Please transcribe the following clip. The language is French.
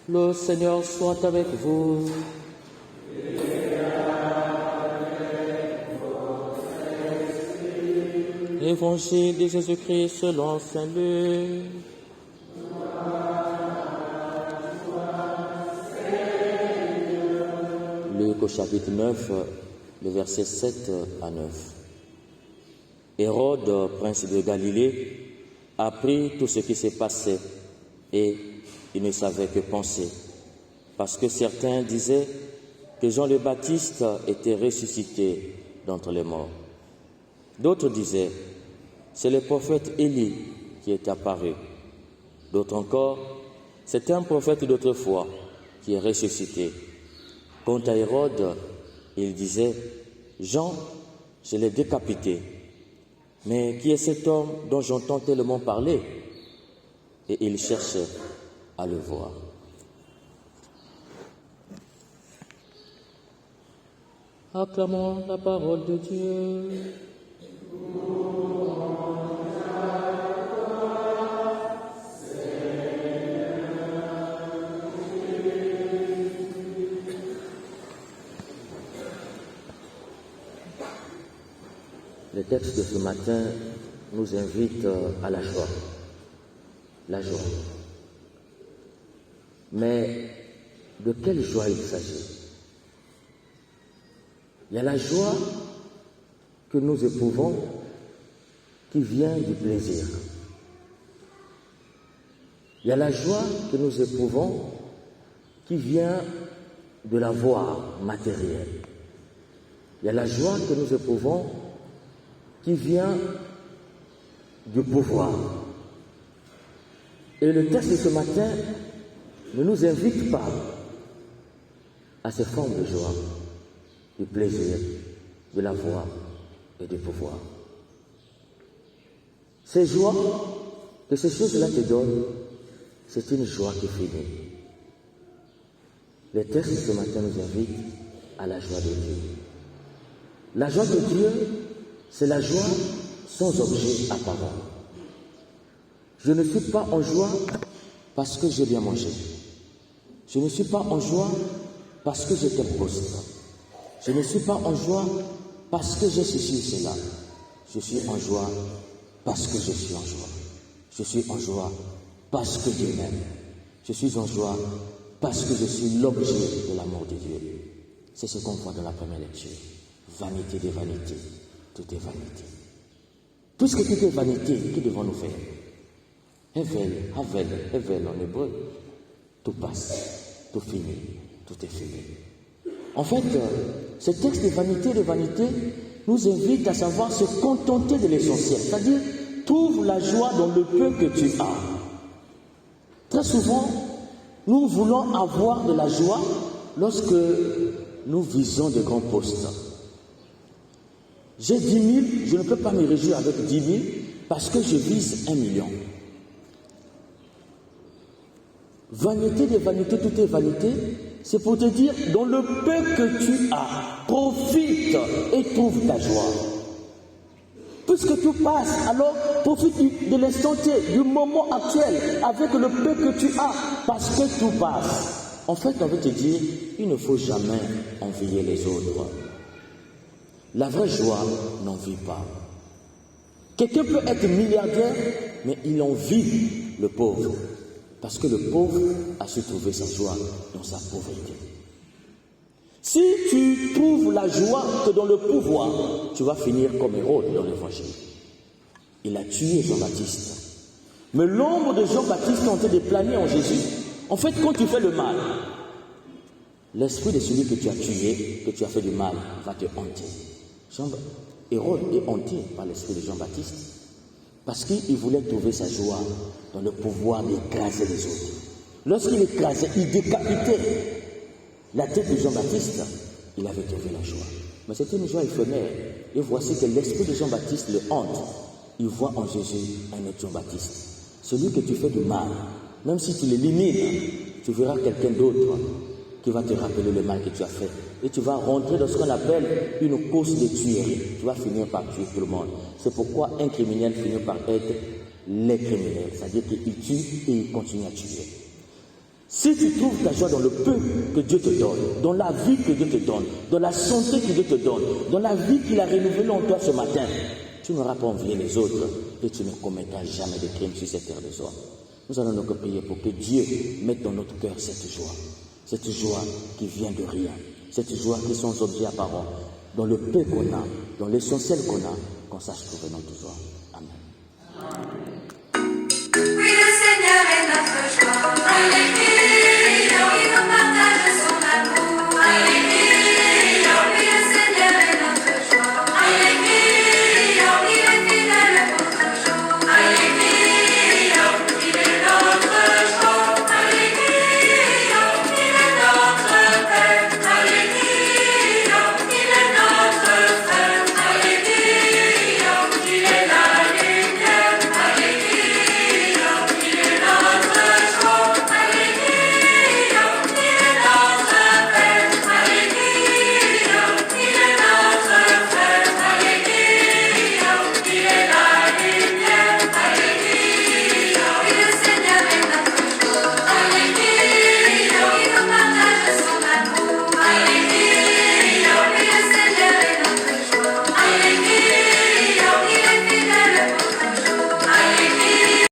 Le Seigneur soit avec vous. Évangile de Jésus-Christ selon Saint Luc. Luc au chapitre 9, le verset 7 à 9. Hérode, prince de Galilée, apprit tout ce qui s'est passé et il ne savait que penser, parce que certains disaient que Jean le Baptiste était ressuscité d'entre les morts. D'autres disaient, c'est le prophète Élie qui est apparu. D'autres encore, c'est un prophète d'autrefois qui est ressuscité. Quant à Hérode, il disait, Jean, je l'ai décapité. Mais qui est cet homme dont j'entends tellement parler? Et il cherchait à le voir. Acclamons la parole de Dieu. Le texte de ce matin nous invite à la joie. La joie. Mais de quelle joie il s'agit? Il y a la joie que nous éprouvons qui vient du plaisir. Il y a la joie que nous éprouvons qui vient de l'avoir matériel. Il y a la joie que nous éprouvons qui vient du pouvoir. Et le texte de ce matin ne nous invite pas à ces formes de joie, du plaisir, de l'avoir et du pouvoir. Ces joies, que ces choses-là te donnent, c'est une joie qui finit. Le texte de ce matin nous invite à la joie de Dieu. La joie de Dieu, c'est la joie sans objet apparent. Je ne suis pas en joie parce que j'ai bien mangé. Je ne suis pas en joie parce que j'ai tel poste. Je ne suis pas en joie parce que j'ai ceci ou cela. Je suis en joie parce que je suis en joie. Je suis en joie parce que Dieu m'aime. Je suis en joie parce que je suis l'objet de l'amour de Dieu. C'est ce qu'on voit dans la première lecture. Vanité des vanités. Tout est vanité. Puisque tout est vanité, que devons-nous faire? Hevel en hébreu. Tout passe, tout finit, tout est fini. En fait, ce texte de vanité nous invite à savoir se contenter de l'essentiel. C'est-à-dire, trouve la joie dans le peu que tu as. Très souvent, nous voulons avoir de la joie lorsque nous visons de grands postes. J'ai 10 000, je ne peux pas me réjouir avec 10 000 parce que je vise 1 million. Vanité des vanités, tout est vanité, c'est pour te dire, dans le peu que tu as, profite et trouve ta joie. Puisque tout passe, alors profite de l'instant T, du moment actuel, avec le peu que tu as, parce que tout passe. En fait, on veut te dire, il ne faut jamais envier les autres. La vraie joie n'en vit pas. Quelqu'un peut être milliardaire, mais il envie le pauvre. Parce que le pauvre a su trouver sa joie dans sa pauvreté. Si tu trouves la joie que dans le pouvoir, tu vas finir comme Hérode dans l'évangile. Il a tué Jean-Baptiste. Mais l'ombre de Jean-Baptiste tentait de planer en Jésus. En fait, quand tu fais le mal, l'esprit de celui que tu as tué, que tu as fait du mal, va te hanter. Hérode est hanté par l'esprit de Jean-Baptiste parce qu'il voulait trouver sa joie dans le pouvoir d'écraser les autres. Lorsqu'il écrasait, il décapitait la tête de Jean-Baptiste, il avait trouvé la joie. Mais c'était une joie éphémère. Et voici que l'esprit de Jean-Baptiste le hante. Il voit en Jésus un autre Jean-Baptiste. Celui que tu fais du mal, même si tu l'élimines, tu verras quelqu'un d'autre qui va te rappeler le mal que tu as fait. Et tu vas rentrer dans ce qu'on appelle une course de tuerie. Tu vas finir par tuer tout le monde. C'est pourquoi un criminel finit par être les criminels. C'est-à-dire qu'il tue et il continue à tuer. Si tu trouves ta joie dans le peu que Dieu te donne, dans la vie que Dieu te donne, dans la santé que Dieu te donne, dans la vie qu'il a renouvelée en toi ce matin, tu n'auras pas envié les autres et tu ne commettras jamais de crimes sur cette terre des hommes. Nous allons donc prier pour que Dieu mette dans notre cœur cette joie qui vient de rien, cette joie qui est sans objet apparent, dans le peu qu'on a, dans l'essentiel qu'on a, qu'on sache trouver notre joie.